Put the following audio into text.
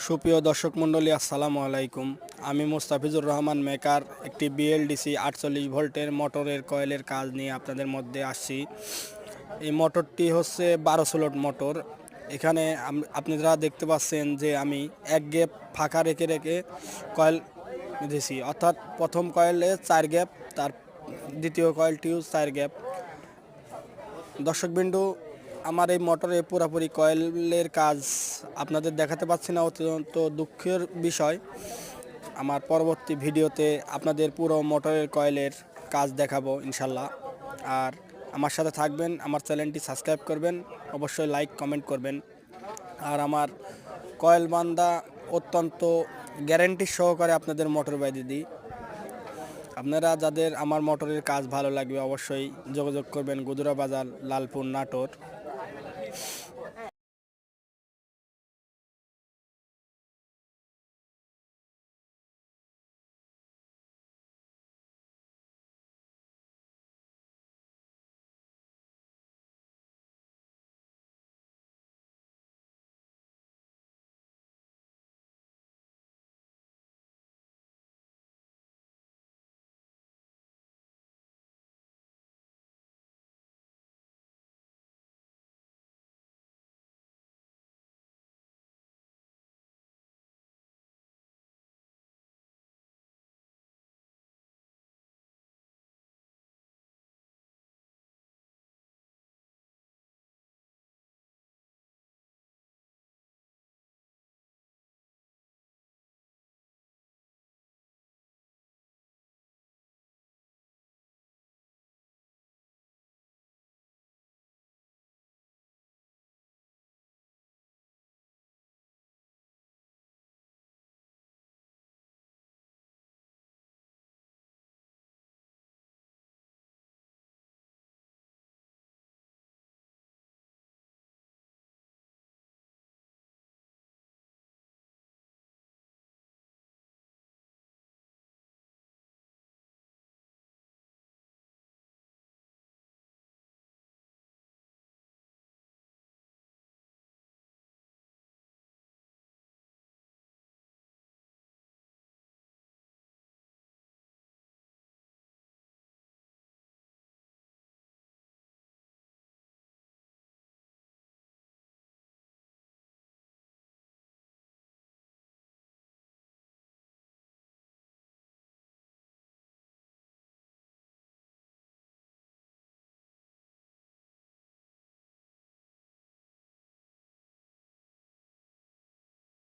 সুপ্রিয় দর্শক মণ্ডলী, আসসালামু আলাইকুম। আমি মুস্তাফিজুর রহমান মেকার একটি বিএলডিসি 48 ভোল্টের মোটরের কয়েলের কাজ নিয়ে আপনাদের মধ্যে আসছি। এই মোটরটি হচ্ছে 12 স্লট মোটর। এখানে আপনারা দেখতে পাচ্ছেন যে আমি এক গ্যাপ ফাঁকা রেখে রেখে কয়েল দিয়েছি, অর্থাৎ প্রথম কয়েলে 4 গ্যাপ, তার দ্বিতীয় কয়েলটিও 4 গ্যাপ। দর্শকবিন্দু, আমার এই মোটরে পুরোপুরি কয়েলের কাজ আপনাদের দেখাতে পাচ্ছি না, অত্যন্ত দুঃখের বিষয়। আমার পরবর্তী ভিডিওতে আপনাদের পুরো মোটরের কয়েলের কাজ দেখাবো ইনশাল্লাহ। আর আমার সাথে থাকবেন, আমার চ্যানেলটি সাবস্ক্রাইব করবেন, অবশ্যই লাইক কমেন্ট করবেন। আর আমার কয়েল বান্ধা অত্যন্ত গ্যারেন্টি সহকারে আপনাদের মোটর বাইরে দিই। আপনারা যাদের আমার মোটরের কাজ ভালো লাগবে অবশ্যই যোগাযোগ করবেন। গুদুরা বাজার, লালপুর, নাটোর।